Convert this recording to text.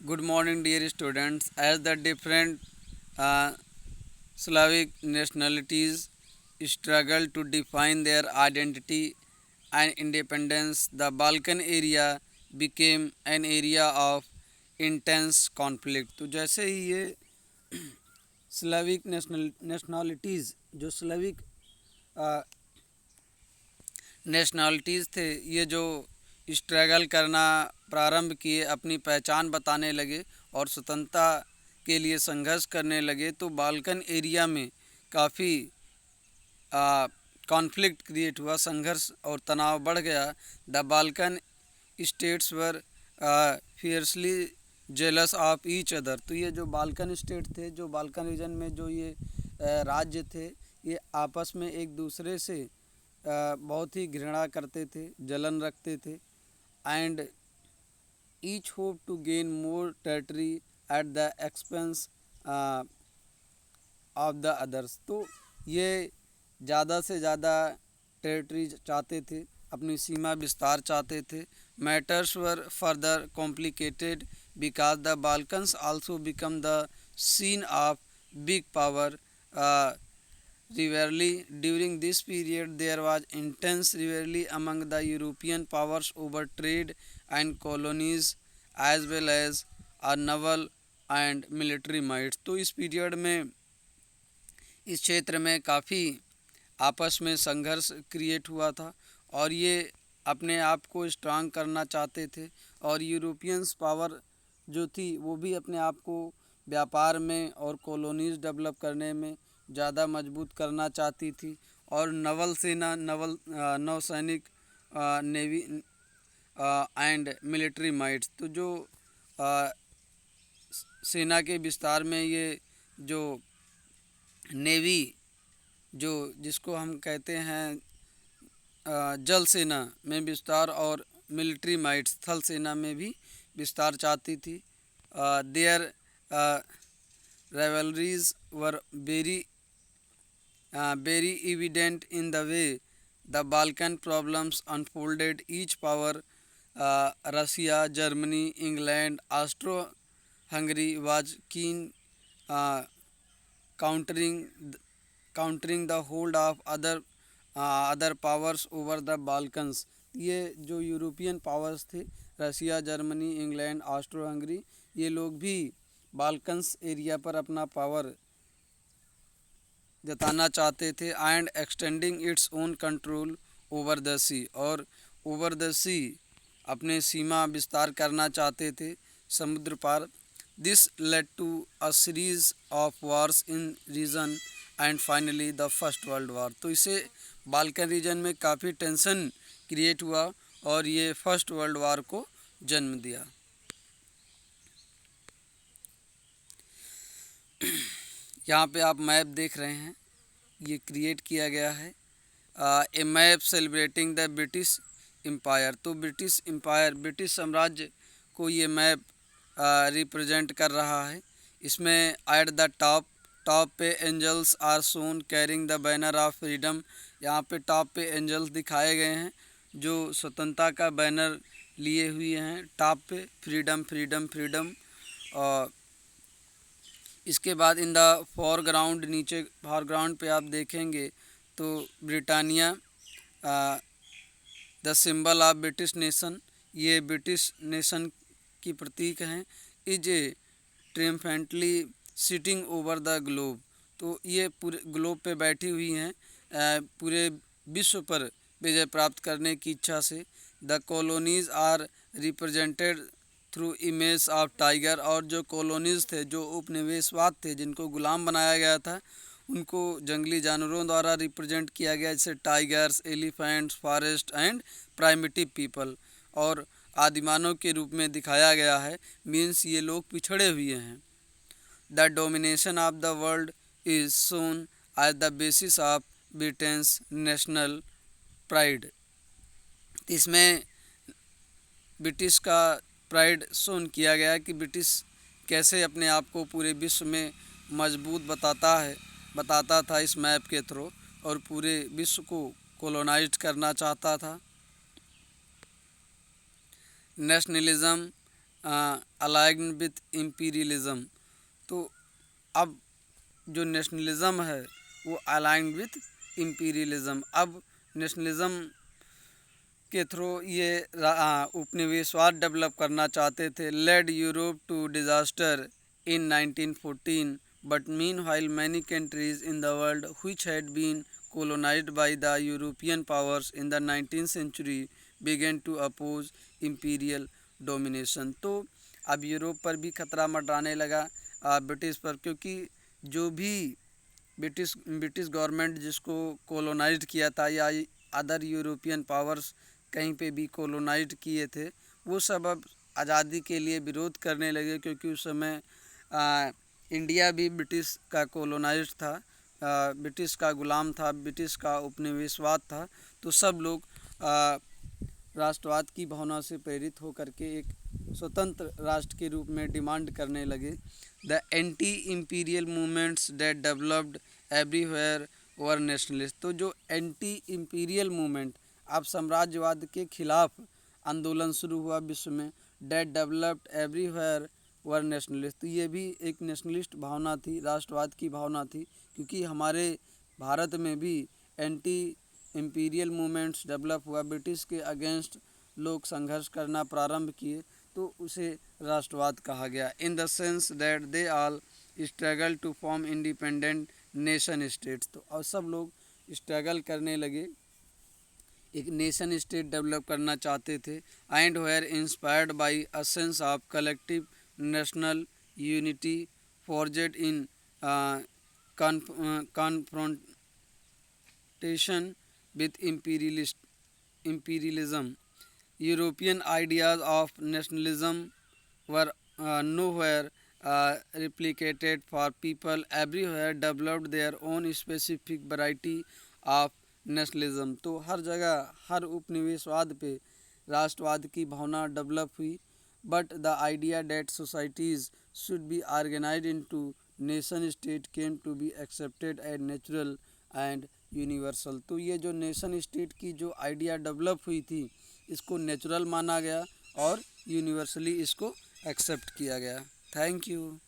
Good morning, dear students. As the different uh, Slavic nationalities struggle to define their identity and independence, the Balkan area became an area of intense conflict. तो जैसे ही ये Slavic nationalities जो Slavic nationalities थे, ये जो struggle करना प्रारंभ किए, अपनी पहचान बताने लगे और स्वतंत्रता के लिए संघर्ष करने लगे, तो बाल्कन एरिया में काफ़ी कॉन्फ्लिक्ट क्रिएट हुआ, संघर्ष और तनाव बढ़ गया। The Balkan states were fiercely jealous of each other. तो ये जो बाल्कन स्टेट थे, जो बाल्कन रीजन में जो ये राज्य थे, ये आपस में एक दूसरे से बहुत ही घृणा करते थे, जलन रखते थे। And each hope to gain more territory at the expense of the others. तो ये ज़्यादा से ज़्यादा टेरिटरी चाहते थे, अपनी सीमा विस्तार चाहते थे। Matters were further complicated because the Balkans also become the scene of big power rivalry. During this period, there was intense rivalry among the European powers over trade and colonies, as well as a naval and military might. तो इस period में इस क्षेत्र में काफ़ी आपस में संघर्ष क्रिएट हुआ था और ये अपने आप को स्ट्रांग करना चाहते थे। और यूरोपियंस पावर जो थी वो भी अपने आप को व्यापार में और कॉलोनीज डेवलप करने में ज़्यादा मजबूत करना चाहती थी। और नवल सेना नौसैनिक नेवी एंड मिलिट्री माइट्स, तो जो सेना के विस्तार में ये जो नेवी, जो जिसको हम कहते हैं जल सेना में विस्तार, और मिलिट्री माइट्स थल सेना में भी विस्तार चाहती थी। Their rivalries were very evident in the way the Balkan problems unfolded. Each power, Russia, Germany, England, Austro-Hungary, was keen uh, countering countering the hold of other powers over the Balkans. ये जो European powers थे, रसिया, Germany, England, Austro Hungary, ये लोग भी Balkans area पर अपना power जताना चाहते थे। And extending its own control over the sea, और ओवर द सी अपने सीमा विस्तार करना चाहते थे समुद्र पार। This led to a series of wars in region and finally the first world war. तो इसे बाल्कन रीजन में काफ़ी टेंशन क्रिएट हुआ और ये फर्स्ट वर्ल्ड वार को जन्म दिया। यहाँ पे आप मैप देख रहे हैं, ये क्रिएट किया गया है, a map celebrating the British Empire. तो ब्रिटिश एम्पायर, ब्रिटिश साम्राज्य को ये मैप रिप्रेजेंट कर रहा है। इसमें एट द टॉप पे angels are shown carrying the banner of freedom. यहाँ पे टॉप पे एंजल्स दिखाए गए हैं जो स्वतंत्रता का बैनर लिए हुए हैं। टॉप पे फ्रीडम फ्रीडम फ्रीडम। और इसके बाद इन द फोरग्राउंड, नीचे फोरग्राउंड पे आप देखेंगे तो Britannia, the symbol of British nation, ये ब्रिटिश नेशन की प्रतीक हैं। Is a triumphantly sitting over the globe. तो ये पूरे ग्लोब पे बैठी हुई हैं, पूरे विश्व पर विजय प्राप्त करने की इच्छा से। The colonies are represented through image of tiger. और जो कॉलोनीज़ थे, जो उपनिवेशवाद थे, जिनको गुलाम बनाया गया था, उनको जंगली जानवरों द्वारा रिप्रेजेंट किया गया, जैसे tigers, elephants, forest and primitive people, और आदिमानव के रूप में दिखाया गया है। मीन्स ये लोग पिछड़े हुए हैं। The domination of the world is shown as the basis of Britain's national pride. इसमें ब्रिटिश का प्राइड शोन किया गया कि ब्रिटिश कैसे अपने आप को पूरे विश्व में मजबूत बताता था इस मैप के थ्रू, और पूरे विश्व को कोलोनाइज करना चाहता था। Nationalism aligned with imperialism. तो अब जो नेशनलिज्म है वो अलाइंड विथ इम्पीरियलिज्म। अब नेशनलिज्म के थ्रू ये उपनिवेशवाद डेवलप करना चाहते थे। Led Europe to disaster in 1914, but meanwhile many countries in the world which had been colonized by the European powers in the 19th century began to oppose imperial domination। तो अब Europe पर भी खतरा मंडराने लगा ब्रिटिश पर, क्योंकि जो भी ब्रिटिश गवर्नमेंट जिसको कोलोनाइज्ड किया था या अदर यूरोपियन पावर्स कहीं पे भी कोलोनाइज्ड किए थे, वो सब अब आज़ादी के लिए विरोध करने लगे, क्योंकि उस समय इंडिया भी ब्रिटिश का कोलोनाइज्ड था, ब्रिटिश का गुलाम था, ब्रिटिश का उपनिवेशवाद था। तो सब लोग राष्ट्रवाद की भावना से प्रेरित होकर के एक स्वतंत्र राष्ट्र के रूप में डिमांड करने लगे। The anti imperial movements that developed everywhere were nationalist. तो जो एंटी इम्पीरियल मूवमेंट, अब साम्राज्यवाद के खिलाफ आंदोलन शुरू हुआ विश्व में, that developed everywhere were nationalist. तो ये भी एक नेशनलिस्ट भावना थी, राष्ट्रवाद की भावना थी, क्योंकि हमारे भारत में भी एंटी इम्पीरियल मूवमेंट्स डेवलप हुआ, ब्रिटिश के अगेंस्ट लोग संघर्ष करना प्रारंभ किए, तो उसे राष्ट्रवाद कहा गया। In the sense that they all struggle to form independent nation states. तो और सब लोग स्ट्रगल करने लगे, एक नेशन स्टेट डेवलप करना चाहते थे। And were inspired by a sense of collective national unity forged in confrontation with imperialism. European ideas of nationalism were nowhere replicated, for people everywhere developed their own specific variety of nationalism. तो हर जगह हर उपनिवेशवाद पे राष्ट्रवाद की भावना develop हुई। But the idea that societies should be organised into nation state came to be accepted as natural and universal. तो ये जो नेशन स्टेट की जो आइडिया डेवलप हुई थी, इसको नेचुरल माना गया और यूनिवर्सली इसको एक्सेप्ट किया गया। Thank you.